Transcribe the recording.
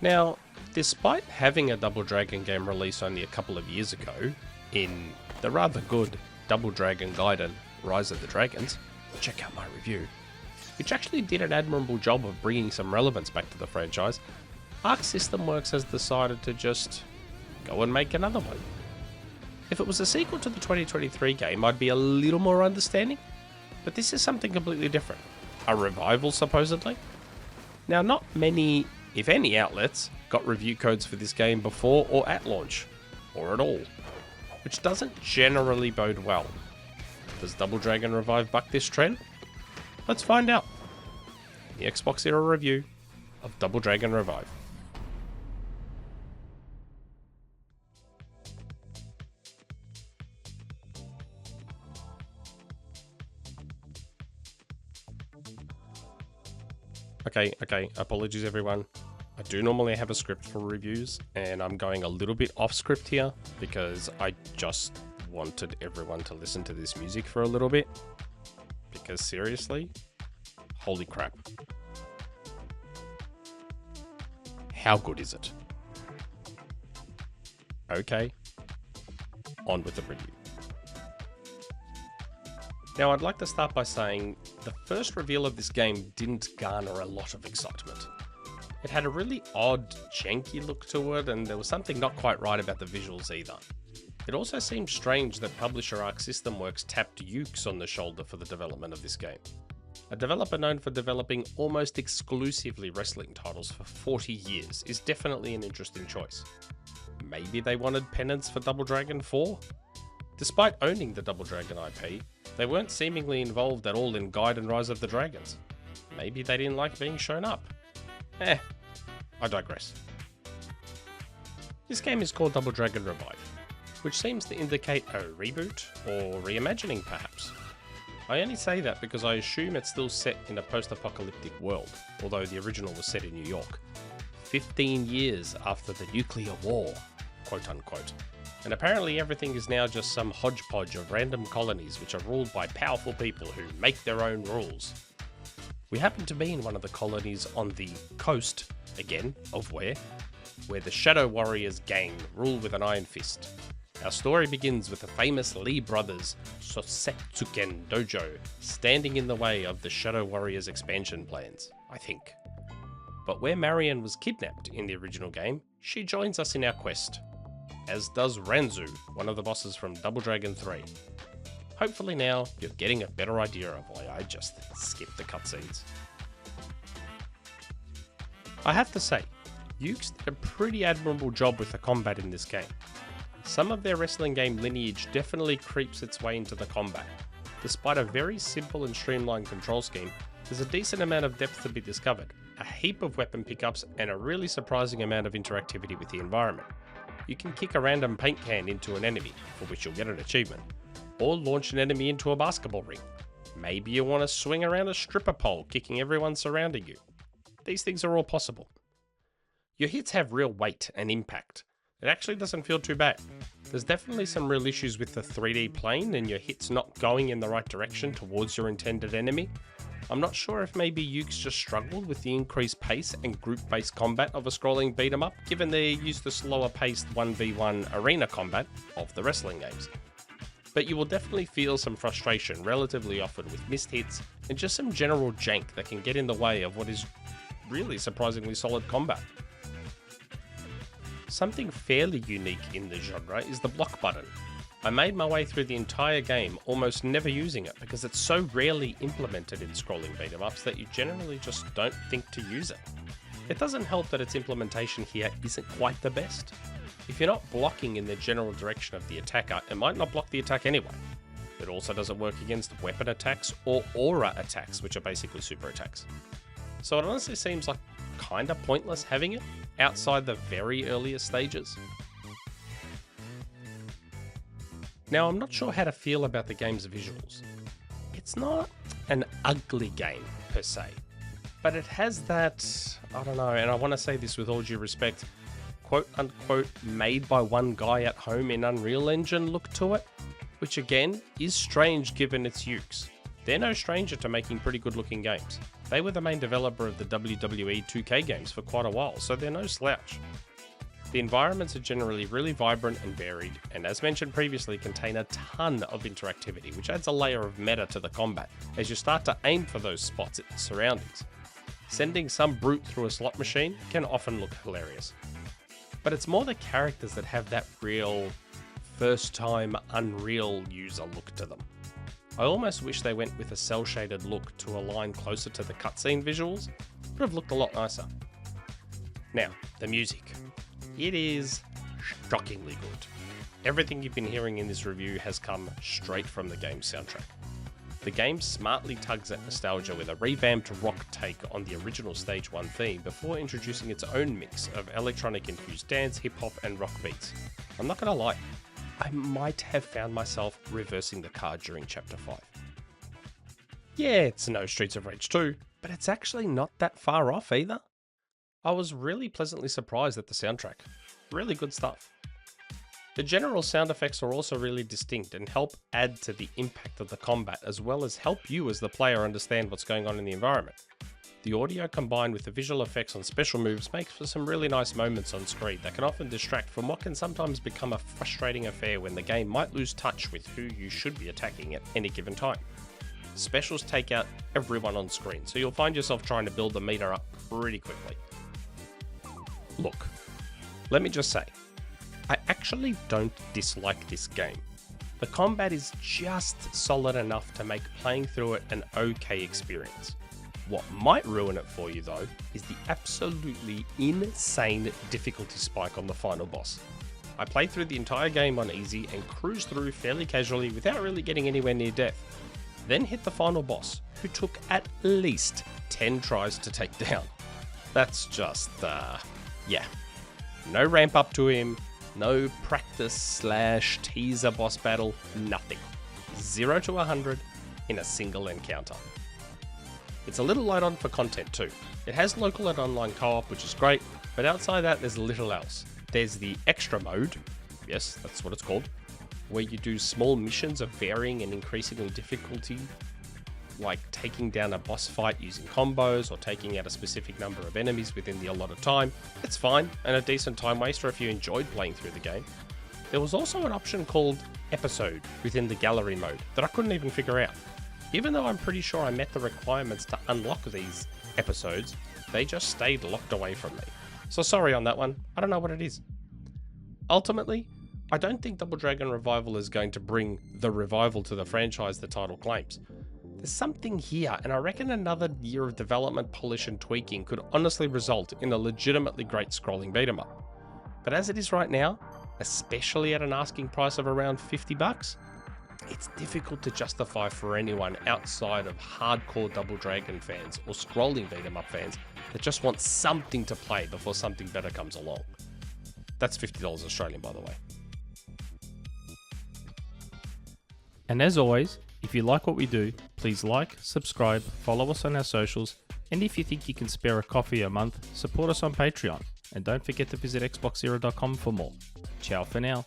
Now, despite having a Double Dragon game release only a couple of years ago, in the rather good Double Dragon Gaiden Rise of the Dragons, check out my review, which actually did an admirable job of bringing some relevance back to the franchise, Arc System Works has decided to just go and make another one. If it was a sequel to the 2023 game, I'd be a little more understanding, but this is something completely different. A revival, supposedly? Now, not many, if any, outlets got review codes for this game before or at launch, or at all, which doesn't generally bode well. Does Double Dragon Revive buck this trend? Let's find out. The XboxEra review of Double Dragon Revive. Okay, apologies everyone. I do normally have a script for reviews, and I'm going a little bit off script here because I just wanted everyone to listen to this music for a little bit. Because seriously, holy crap. How good is it? Okay, on with the review. Now, I'd like to start by saying the first reveal of this game didn't garner a lot of excitement. It had a really odd, janky look to it, and there was something not quite right about the visuals either. It also seemed strange that publisher Arc System Works tapped Yuke's on the shoulder for the development of this game. A developer known for developing almost exclusively wrestling titles for 40 years is definitely an interesting choice. Maybe they wanted penance for Double Dragon 4? Despite owning the Double Dragon IP, they weren't seemingly involved at all in Gaiden Rise of the Dragons. Maybe they didn't like being shown up. I digress. This game is called Double Dragon Revive, which seems to indicate a reboot or reimagining perhaps. I only say that because I assume it's still set in a post-apocalyptic world, although the original was set in New York, 15 years after the nuclear war, quote unquote. And apparently everything is now just some hodgepodge of random colonies which are ruled by powerful people who make their own rules. We happen to be in one of the colonies on the coast, again, of where the Shadow Warriors gang rule with an iron fist. Our story begins with the famous Lee brothers Sosetsuken Dojo standing in the way of the Shadow Warriors expansion plans, I think. But where Marion was kidnapped in the original game, she joins us in our quest. As does Ranzu, one of the bosses from Double Dragon 3. Hopefully now you're getting a better idea of why I just skipped the cutscenes. I have to say, Yuke's did a pretty admirable job with the combat in this game. Some of their wrestling game lineage definitely creeps its way into the combat. Despite a very simple and streamlined control scheme, there's a decent amount of depth to be discovered, a heap of weapon pickups, and a really surprising amount of interactivity with the environment. You can kick a random paint can into an enemy, for which you'll get an achievement, or launch an enemy into a basketball ring. Maybe you want to swing around a stripper pole, kicking everyone surrounding you. These things are all possible. Your hits have real weight and impact. It actually doesn't feel too bad. There's definitely some real issues with the 3D plane and your hits not going in the right direction towards your intended enemy. I'm not sure if maybe Yuke's just struggled with the increased pace and group-based combat of a scrolling beat-em-up, given they're used to slower-paced 1v1 arena combat of the wrestling games. But you will definitely feel some frustration relatively often with missed hits and just some general jank that can get in the way of what is really surprisingly solid combat. Something fairly unique in the genre is the block button. I made my way through the entire game almost never using it because it's so rarely implemented in scrolling beat-em-ups that you generally just don't think to use it. It doesn't help that its implementation here isn't quite the best. If you're not blocking in the general direction of the attacker, it might not block the attack anyway. It also doesn't work against weapon attacks or aura attacks, which are basically super attacks. So it honestly seems like kinda pointless having it outside the very earliest stages. Now, I'm not sure how to feel about the game's visuals. It's not an ugly game, per se, but it has that, I don't know, and I want to say this with all due respect, quote-unquote made by one guy at home in Unreal Engine look to it, which again, is strange given its Yuke's. They're no stranger to making pretty good looking games. They were the main developer of the WWE 2K games for quite a while, so they're no slouch. The environments are generally really vibrant and varied, and as mentioned previously, contain a ton of interactivity, which adds a layer of meta to the combat as you start to aim for those spots in the surroundings. Sending some brute through a slot machine can often look hilarious. But it's more the characters that have that real first-time Unreal user look to them. I almost wish they went with a cel-shaded look to align closer to the cutscene visuals. It would have looked a lot nicer. Now, the music. It is shockingly good. Everything you've been hearing in this review has come straight from the game's soundtrack. The game smartly tugs at nostalgia with a revamped rock take on the original Stage 1 theme before introducing its own mix of electronic-infused dance, hip-hop and rock beats. I'm not gonna lie, I might have found myself reversing the card during Chapter 5. Yeah, it's no Streets of Rage 2, but it's actually not that far off either. I was really pleasantly surprised at the soundtrack. Really good stuff. The general sound effects are also really distinct and help add to the impact of the combat, as well as help you as the player understand what's going on in the environment. The audio combined with the visual effects on special moves makes for some really nice moments on screen that can often distract from what can sometimes become a frustrating affair when the game might lose touch with who you should be attacking at any given time. Specials take out everyone on screen, so you'll find yourself trying to build the meter up pretty quickly. Look, let me just say, I actually don't dislike this game. The combat is just solid enough to make playing through it an okay experience. What might ruin it for you though, is the absolutely insane difficulty spike on the final boss. I played through the entire game on easy and cruised through fairly casually without really getting anywhere near death. Then hit the final boss, who took at least 10 tries to take down. That's just, yeah. No ramp up to him, no practice / teaser boss battle, nothing. 0 to 100 in a single encounter. It's a little light on for content too. It has local and online co-op, which is great, but outside that there's little else. There's the extra mode, yes, that's what it's called, where you do small missions of varying and increasing difficulty, like taking down a boss fight using combos or taking out a specific number of enemies within the allotted time. It's fine and a decent time waster if you enjoyed playing through the game. There was also an option called Episode within the gallery mode that I couldn't even figure out. Even though I'm pretty sure I met the requirements to unlock these episodes, they just stayed locked away from me. So sorry on that one, I don't know what it is. Ultimately, I don't think Double Dragon Revival is going to bring the revival to the franchise the title claims. There's something here, and I reckon another year of development, polish and tweaking could honestly result in a legitimately great scrolling beat 'em up. But as it is right now, especially at an asking price of around $50, it's difficult to justify for anyone outside of hardcore Double Dragon fans or scrolling beat 'em up fans that just want something to play before something better comes along. That's $50 Australian, by the way. And as always, if you like what we do, please like, subscribe, follow us on our socials, and if you think you can spare a coffee a month, support us on Patreon. And don't forget to visit XboxEra.com for more. Ciao for now.